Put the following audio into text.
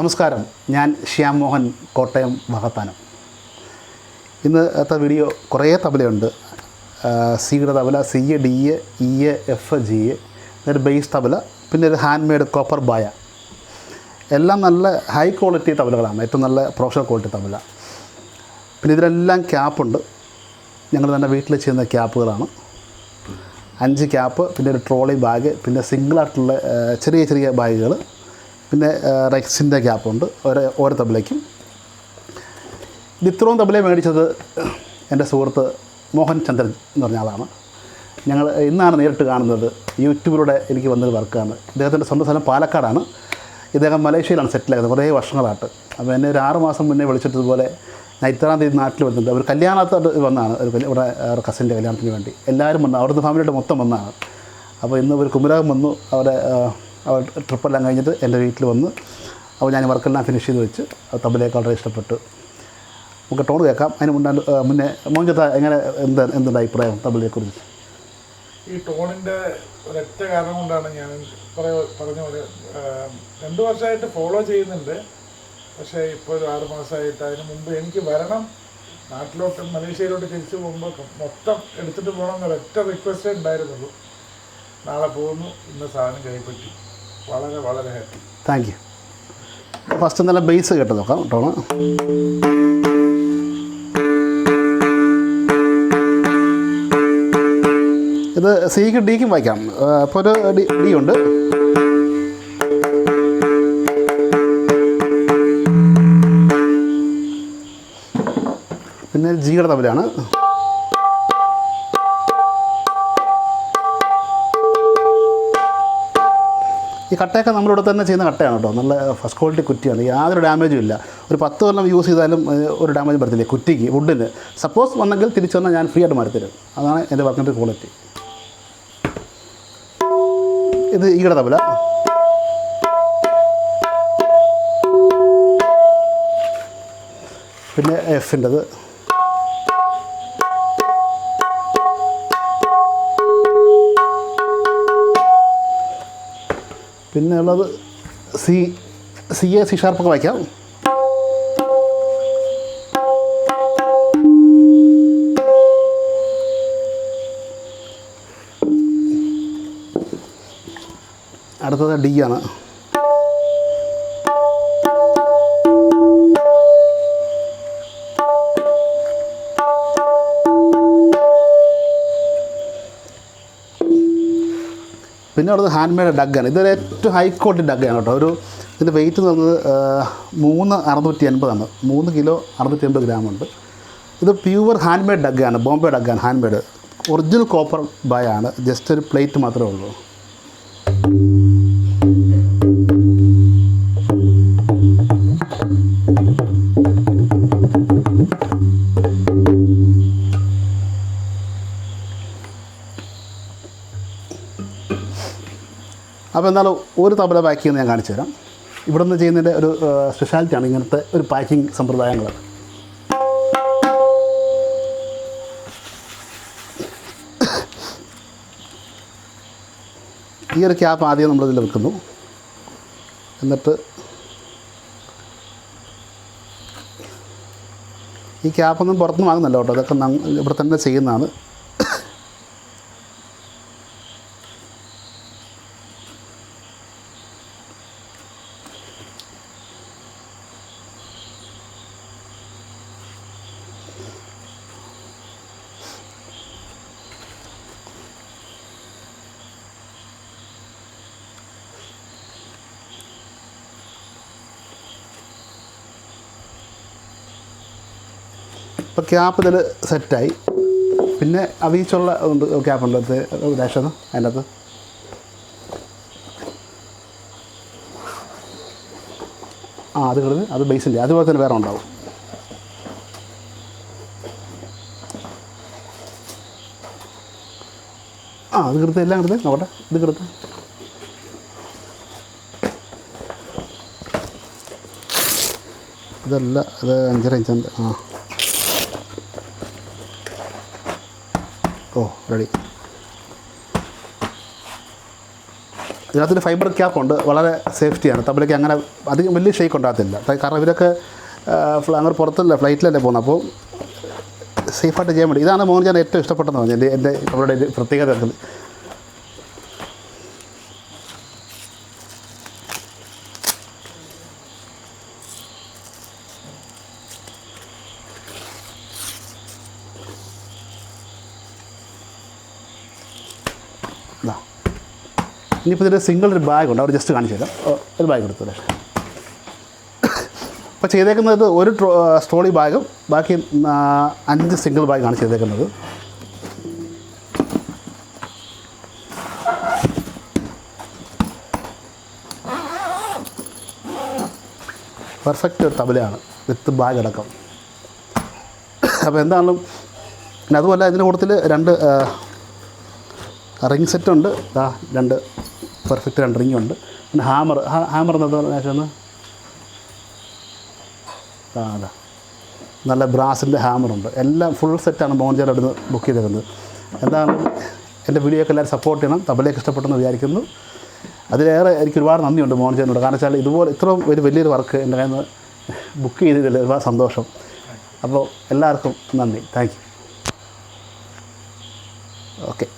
നമസ്കാരം, ഞാൻ ശ്യാം മോഹൻ, കോട്ടയം വാകത്താനം. ഇന്നത്തെ വീഡിയോ കുറേ തബലയുണ്ട്. സിയുടെ tabla, C, D, E, F, G, ഒരു ബേസ് തബല, പിന്നെ ഒരു ഹാൻഡ് മെയ്ഡ് കോപ്പർ ബായ. എല്ലാം നല്ല ഹൈ ക്വാളിറ്റി തബലകളാണ്, ഏറ്റവും നല്ല പ്രൊഫഷണൽ ക്വാളിറ്റി തബല. പിന്നെ ഇതിലെല്ലാം ക്യാപ്പുണ്ട്. ഞങ്ങൾ തന്നെ വീട്ടിൽ ചെയ്യുന്ന ക്യാപ്പുകളാണ്. 5 ക്യാപ്പ്, പിന്നെ ഒരു ട്രോളി ബാഗ്, പിന്നെ സിംഗിളായിട്ടുള്ള ചെറിയ ചെറിയ ബാഗുകൾ, പിന്നെ റെക്സിൻ്റെ ക്യാപ്പുണ്ട് ഓരോ തബലയ്ക്കും. ഇത് ഇത്രയും തബലയെ മേടിച്ചത് എൻ്റെ സുഹൃത്ത് മോഹൻ ചന്ദ്രൻ എന്ന് പറഞ്ഞ ആളാണ്. ഞങ്ങൾ ഇന്നാണ് നേരിട്ട് കാണുന്നത്. യൂട്യൂബിലൂടെ എനിക്ക് വന്നൊരു വർക്കാണ്. ഇദ്ദേഹത്തിൻ്റെ സ്വന്തം സ്ഥലം പാലക്കാടാണ്. ഇദ്ദേഹം മലേഷ്യയിലാണ് സെറ്റിലായത് കുറേ വർഷങ്ങളായിട്ട്. അപ്പോൾ എന്നെ ഒരു 6 മാസം മുന്നേ വിളിച്ചിട്ടതുപോലെ ഞാൻ ഇത്രാം തീയതി നാട്ടിൽ വരുന്നുണ്ട്. അവർ കല്യാണത്തോട്ട് വന്നതാണ്, ഇവിടെ കസിൻ്റെ കല്യാണത്തിന് വേണ്ടി എല്ലാവരും വന്നു, അവിടുത്തെ ഫാമിലിയുടെ മൊത്തം വന്നതാണ്. അപ്പോൾ ഇന്ന് ഒരു കുമരകം വന്നു. അവർ ട്രിപ്പെല്ലാം കഴിഞ്ഞിട്ട് എൻ്റെ വീട്ടിൽ വന്ന് അപ്പോൾ ഞാൻ വർക്കെല്ലാം ഫിനിഷ് ചെയ്ത് വെച്ച് തബലയൊക്കെ വളരെ ഇഷ്ടപ്പെട്ടു. നമുക്ക് ടോൺ കേൾക്കാം. അതിന് മുന്നേ മോഞ്ചത്ത എങ്ങനെ എന്തുണ്ട് അഭിപ്രായം തബലയെക്കുറിച്ച്? ഈ ടോണിൻ്റെ ഒരൊറ്റ കാരണം കൊണ്ടാണ് ഞാൻ പറഞ്ഞ പോലെ 2 വർഷമായിട്ട് ഫോളോ ചെയ്യുന്നുണ്ട്. പക്ഷേ ഇപ്പോൾ ഒരു 6 മാസമായിട്ട്, അതിന് മുമ്പ് എനിക്ക് വരണം, നാട്ടിലോട്ട് മലേഷ്യയിലോട്ട് തിരിച്ചു പോകുമ്പോൾ മൊത്തം എടുത്തിട്ട് പോകണം എന്നൊരൊറ്റ റിക്വസ്റ്റേ ഉണ്ടായിരുന്നുള്ളൂ. നാളെ പോകുന്നു, ഇന്ന് സാധനം കൈപ്പറ്റി. വളരെ വളരെ ഹാപ്പി. Thank you. ഫസ്റ്റ് നല്ല ബേസ് കേട്ട് നോക്കാം ടോണ്. ഇത് സിക്കും ഡിക്കും വായിക്കാം. അപ്പോൾ ഒരു ഡി ഉണ്ട്, പിന്നെ ജിയുടെ തബലയാണ്. ഈ കട്ടയൊക്കെ നമ്മളിവിടെ തന്നെ ചെയ്യുന്ന കട്ടയാണ് കേട്ടോ. നല്ല ഫസ്റ്റ് ക്വാളിറ്റി കുറ്റിയാണ്, യാതൊരു ഡാമേജും ഇല്ല. ഒരു 10 കൊല്ലം യൂസ് ചെയ്താലും ഒരു ഡാമേജും വരത്തില്ല കുറ്റിക്ക്, വുഡിന്. സപ്പോസ് വന്നെങ്കിൽ തിരിച്ചു വന്നാൽ ഞാൻ ഫ്രീ ആയിട്ട് മാറ്റിത്തരും. അതാണ് എൻ്റെ വർക്കിൻ്റെ ക്വാളിറ്റി. ഇത് ഈയുടെ തബല. പിന്നെ എഫിൻ്റെത്. പിന്നെ ഉള്ളത് സി ഷാർപ്പൊക്കെ വായിക്കാം. അടുത്തത് ഡി ആണ്. പിന്നെ ഉള്ളത് ഹാൻഡ് മെയ്ഡ് ഡഗ്ഗാണ്. ഇതൊരു ഏറ്റവും ഹൈ ക്വാളിറ്റി ഡഗ്ഗാണ് കേട്ടോ. ഇതിൻ്റെ വെയിറ്റ് എന്ന് പറയുന്നത് 3,680 3 കിലോ 680 ഗ്രാമുണ്ട്. ഇത് പ്യൂർ ഹാൻഡ് മെയ്ഡ് ഡഗ്ഗാണ്, ബോംബെ ഡഗ്ഗാണ്, ഹാൻഡ് മെയ്ഡ്. ഒറിജിനൽ കോപ്പർ ബായ ആണ്, ജസ്റ്റ് ഒരു പ്ലേറ്റ് മാത്രമേ ഉള്ളൂ. അപ്പോൾ എന്നാലും ഒരു തബല പാക്ക് ചെയ്യുന്നത് ഞാൻ കാണിച്ചു തരാം. ഇവിടെ നിന്ന് ചെയ്യുന്നതിൻ്റെ ഒരു സ്പെഷ്യാലിറ്റിയാണ് ഇങ്ങനത്തെ ഒരു പാക്കിംഗ് സമ്പ്രദായങ്ങൾ. ഈ ഒരു ക്യാപ്പ് ആദ്യം നമ്മളിതിൽ വെക്കുന്നു. എന്നിട്ട് ഈ ക്യാപ്പൊന്നും പുറത്തുനിന്ന് വാങ്ങുന്നല്ലോ കേട്ടോ, അതൊക്കെ ഇവിടെ തന്നെ ചെയ്യുന്നതാണ്. ഇപ്പോൾ ക്യാപ്പ് ഇതിൽ സെറ്റായി. പിന്നെ അവീച്ചുള്ള ഉണ്ട് ക്യാപ്പുണ്ട്, ഡാഷ് അതിൻ്റെ അകത്ത്. അത് കിടന്ന് അത് ബേസില്ല, അതുപോലെ തന്നെ വേറെ ഉണ്ടാവും. അത് കിടത്ത് എല്ലാം കിടത്ത് നോക്കട്ടെ. ഇത് കിടത്ത് ഇതല്ല, അത് 5.5 ഇഞ്ചുണ്ട്. ഓ റെഡി. ഇതിനകത്തൊരു ഫൈബർ ക്യാപ്പുണ്ട്, വളരെ സേഫ്റ്റിയാണ്. തബലയ്ക്ക് അങ്ങനെ അധികം വലിയ ഷേക്ക് ഉണ്ടാകത്തില്ല. കാരണം ഇവരൊക്കെ അങ്ങനെ പുറത്തല്ല ഫ്ലൈറ്റിലല്ലേ പോകുന്നത്, അപ്പോൾ സേഫായിട്ട് ചെയ്യാൻ വേണ്ടി. ഇതാണ് മോഹൻ ഞാൻ ഏറ്റവും ഇഷ്ടപ്പെട്ടെന്ന് പറഞ്ഞത് എൻ്റെ അവരുടെ ഒരു പ്രത്യേകത. ഇനിയിപ്പോൾ ഇതിൽ സിംഗിൾ ഒരു ബാഗുണ്ട്, അവർ ജസ്റ്റ് കാണിച്ചു തരാം. ഒരു ബാഗ് എടുത്തു. അപ്പോൾ ചെയ്തേക്കുന്നത് ഒരു ട്രോളി ബാഗും ബാക്കി 5 സിംഗിൾ ബാഗാണ് ചെയ്തേക്കുന്നത്. പെർഫെക്റ്റ് തബലയാണ് വിത്ത് ബാഗ് അടക്കം. അപ്പോൾ എന്താണെങ്കിലും പിന്നെ അതുപോലെ ഇതിൻ്റെ കൂട്ടത്തിൽ 2 റിംഗ് സെറ്റുണ്ട്. 2 പെർഫെക്റ്റ് 2 റിങ്ങുണ്ട്. പിന്നെ ഹാമർ എന്നതെന്ന് അതാ നല്ല ബ്രാസിൻ്റെ ഹാമറുണ്ട്. എല്ലാം ഫുൾ സെറ്റാണ് മോഹൻജാൻ അവിടെ നിന്ന് ബുക്ക് ചെയ്തേക്കുന്നത്. എന്താണ് എൻ്റെ വീഡിയോ ഒക്കെ എല്ലാവരും സപ്പോർട്ട് ചെയ്യണം. തബലയൊക്കെ ഇഷ്ടപ്പെട്ടെന്ന് വിചാരിക്കുന്നു. അതിലേറെ എനിക്ക് ഒരുപാട് നന്ദിയുണ്ട് മോഹൻജാനോട്. കാരണം വെച്ചാൽ ഇതുപോലെ ഇത്രയും വലിയൊരു വർക്ക് എൻ്റെ കയ്യിൽ നിന്ന് ബുക്ക് ചെയ്തതിൽ ഒരുപാട് സന്തോഷം. അപ്പോൾ എല്ലാവർക്കും നന്ദി. Thank you. ഓക്കെ.